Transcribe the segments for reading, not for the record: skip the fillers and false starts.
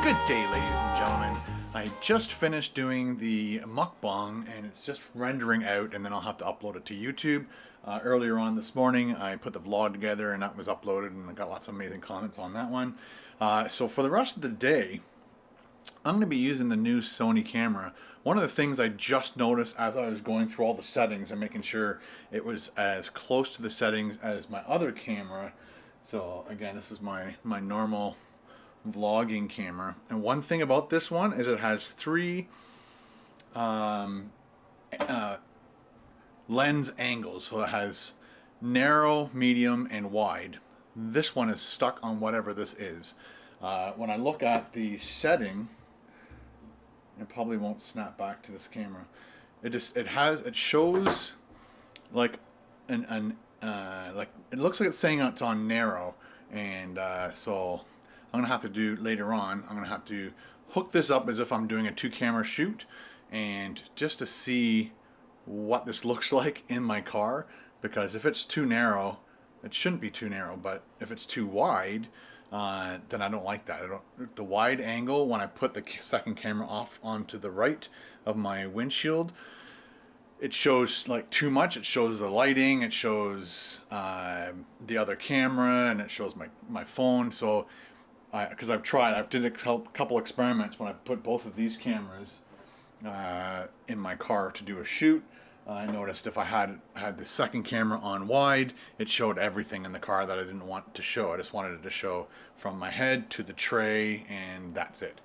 Good day, ladies and gentlemen. I just finished doing the mukbang and it's just rendering out, and then I'll have to upload it to YouTube. Earlier on this morning I put the vlog together and that was uploaded, and I got lots of amazing comments on that one. So for the rest of the day I'm going to be using the new Sony camera. One of the things I just noticed as I was going through all the settings and making sure it was as close to the settings as my other camera. So again, this is my normal vlogging camera, and one thing about this one is it has three lens angles. So it has narrow, medium, and wide. This one is stuck on whatever this is. When I look at the setting, it probably won't snap back to this camera. It shows like like it looks like it's saying it's on narrow, and so I'm gonna have to do later on. I'm gonna have to hook this up as if I'm doing a 2-camera shoot, and just to see what this looks like in my car. Because if it's too narrow, it shouldn't be too narrow, but if it's too wide, then I don't like that. The wide angle, when I put the second camera off onto the right of my windshield, it shows like too much. It shows the lighting, it shows the other camera, and it shows my phone. So because I've did a couple experiments when I put both of these cameras in my car to do a shoot. I noticed if I had the second camera on wide, it showed everything in the car that I didn't want to show. I just wanted it to show from my head to the tray, and that's it.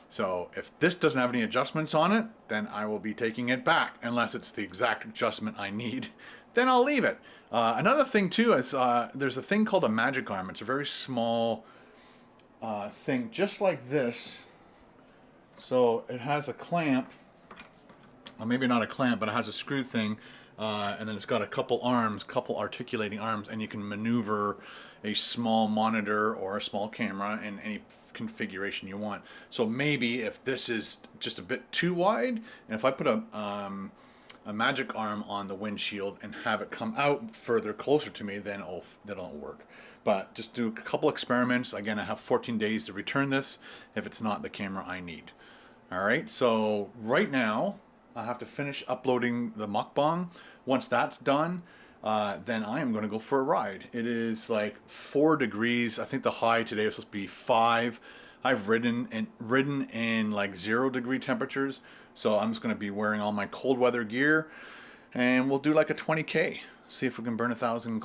So if this doesn't have any adjustments on it, then I will be taking it back, unless it's the exact adjustment I need. Then I'll leave it. Another thing too is there's a thing called a magic arm. It's a very small thing, just like this. So it has a clamp, or maybe not a clamp, but it has a screw thing, and then it's got a couple articulating arms, and you can maneuver a small monitor or a small camera in any configuration you want. So maybe if this is just a bit too wide, and if I put a magic arm on the windshield and have it come out further closer to me, then that'll work. But just do a couple experiments. Again, I have 14 days to return this if it's not the camera I need. Alright, so right now I have to finish uploading the mukbang. Once that's done, then I am going to go for a ride. It is like 4 degrees. I think the high today is supposed to be 5. I've ridden in like 0-degree temperatures, so I'm just going to be wearing all my cold weather gear, and we'll do like a 20K. See if we can burn 1,000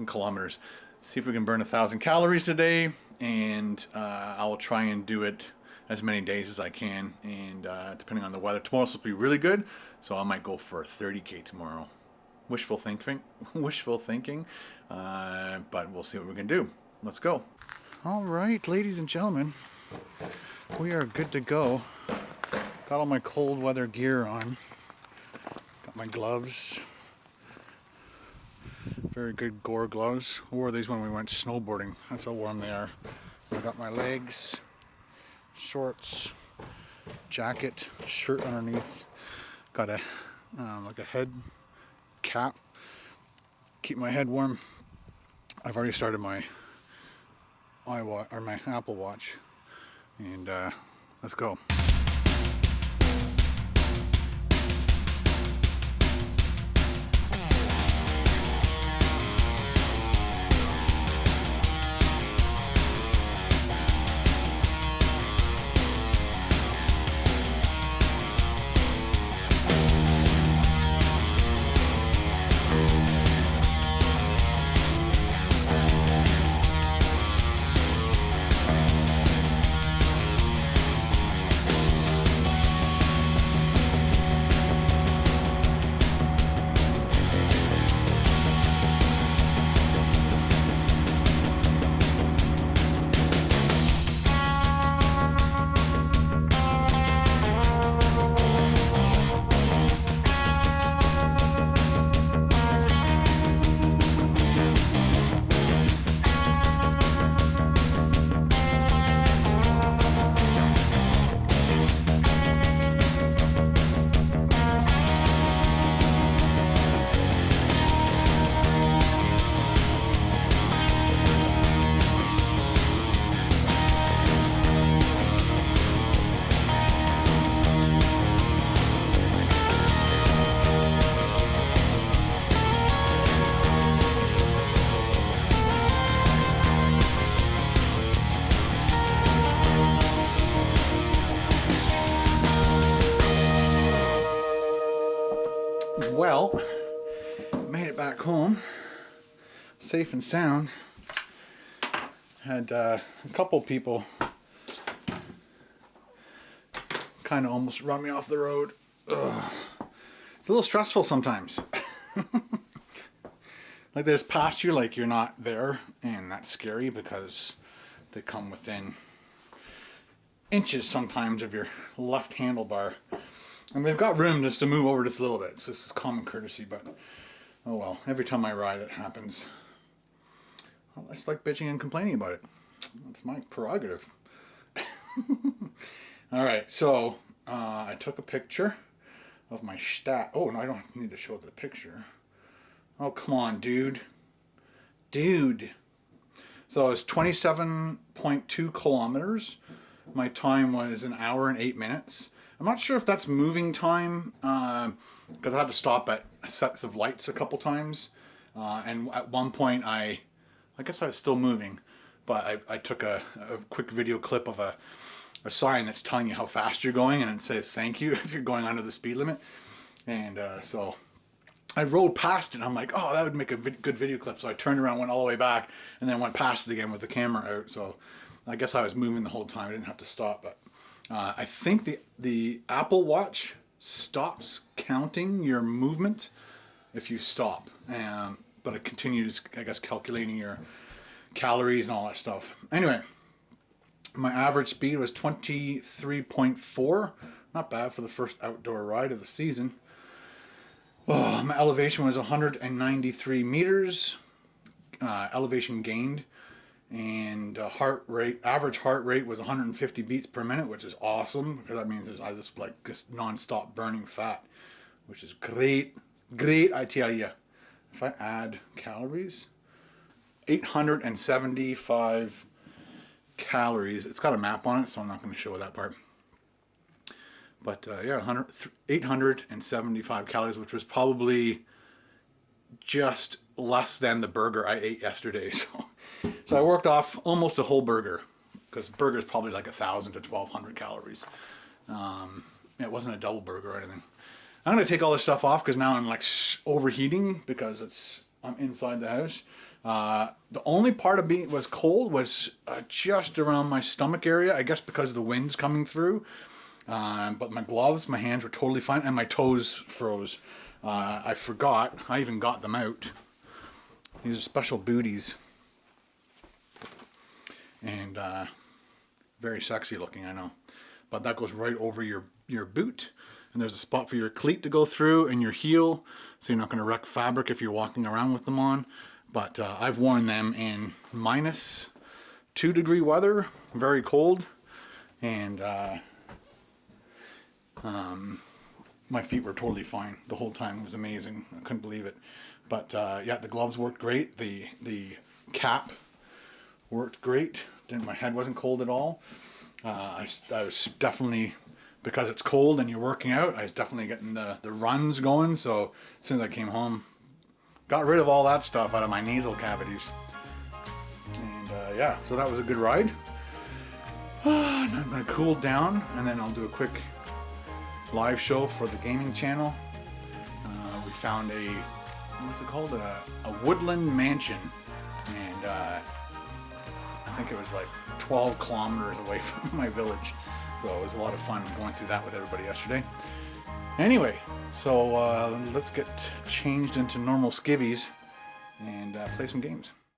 kilometers. See if we can burn 1,000 calories today, and I will try and do it as many days as I can, and depending on the weather. Tomorrow's supposed to be really good, so I might go for a 30K tomorrow. Wishful thinking, but we'll see what we can do. Let's go. All right, ladies and gentlemen, we are good to go. Got all my cold weather gear on. Got my gloves. Very good Gore gloves. Wore these when we went snowboarding. That's how warm they are. I got my legs, shorts, jacket, shirt underneath. Got a like a head cap. Keep my head warm. I've already started my my Apple Watch, and let's go. made it back home safe and sound. Had a couple people kind of almost run me off the road. Ugh. It's a little stressful sometimes. Like they just pass you like you're not there, and that's scary because they come within inches sometimes of your left handlebar. And they've got room just to move over just a little bit. So this is common courtesy, but oh well, every time I ride it happens. Well, it's like bitching and complaining about it. That's my prerogative. Alright, so I took a picture of my stat. Oh, no, I don't need to show the picture. Oh, come on, dude. Dude. So it's 27.2 kilometers. My time was 1 hour and 8 minutes. I'm not sure if that's moving time, because I had to stop at sets of lights a couple times. And at one point, I guess I was still moving, but I took a quick video clip of a sign that's telling you how fast you're going, and it says thank you if you're going under the speed limit. And so I rode past it, and I'm like, oh, that would make a good video clip. So I turned around, went all the way back, and then went past it again with the camera out. So I guess I was moving the whole time. I didn't have to stop. But I think the Apple Watch stops counting your movement if you stop. But it continues, I guess, calculating your calories and all that stuff. Anyway, my average speed was 23.4. Not bad for the first outdoor ride of the season. Oh, my elevation was 193 meters. Elevation gained. And average heart rate was 150 beats per minute, which is awesome, because that means I was just like non-stop burning fat, which is great. Great, I tell you. If I add calories, 875 calories. It's got a map on it, so I'm not going to show that part. But yeah, 875 calories, which was probably just less than the burger I ate yesterday. So I worked off almost a whole burger, because burger is probably like 1,000 to 1,200 calories. It wasn't a double burger or anything. I'm going to take all this stuff off because now I'm like overheating because I'm inside the house. The only part of me was cold was just around my stomach area, I guess because the wind's coming through. But my gloves, my hands were totally fine, and my toes froze. I forgot. I even got them out. These are special booties. And very sexy looking, I know. But that goes right over your boot. And there's a spot for your cleat to go through and your heel, so you're not going to wreck fabric if you're walking around with them on. But I've worn them in -2 degree weather, very cold, and my feet were totally fine the whole time. It was amazing. I couldn't believe it. But yeah, the gloves worked great. The cap worked great. My head wasn't cold at all. I was definitely, because it's cold and you're working out, I was definitely getting the runs going. So as soon as I came home, got rid of all that stuff out of my nasal cavities. And yeah, so that was a good ride. And I'm going to cool down, and then I'll do a quick live show for the gaming channel. We found what's it called? A woodland mansion. And I think it was like 12 kilometers away from my village. So it was a lot of fun going through that with everybody yesterday. Anyway, so let's get changed into normal skivvies and play some games.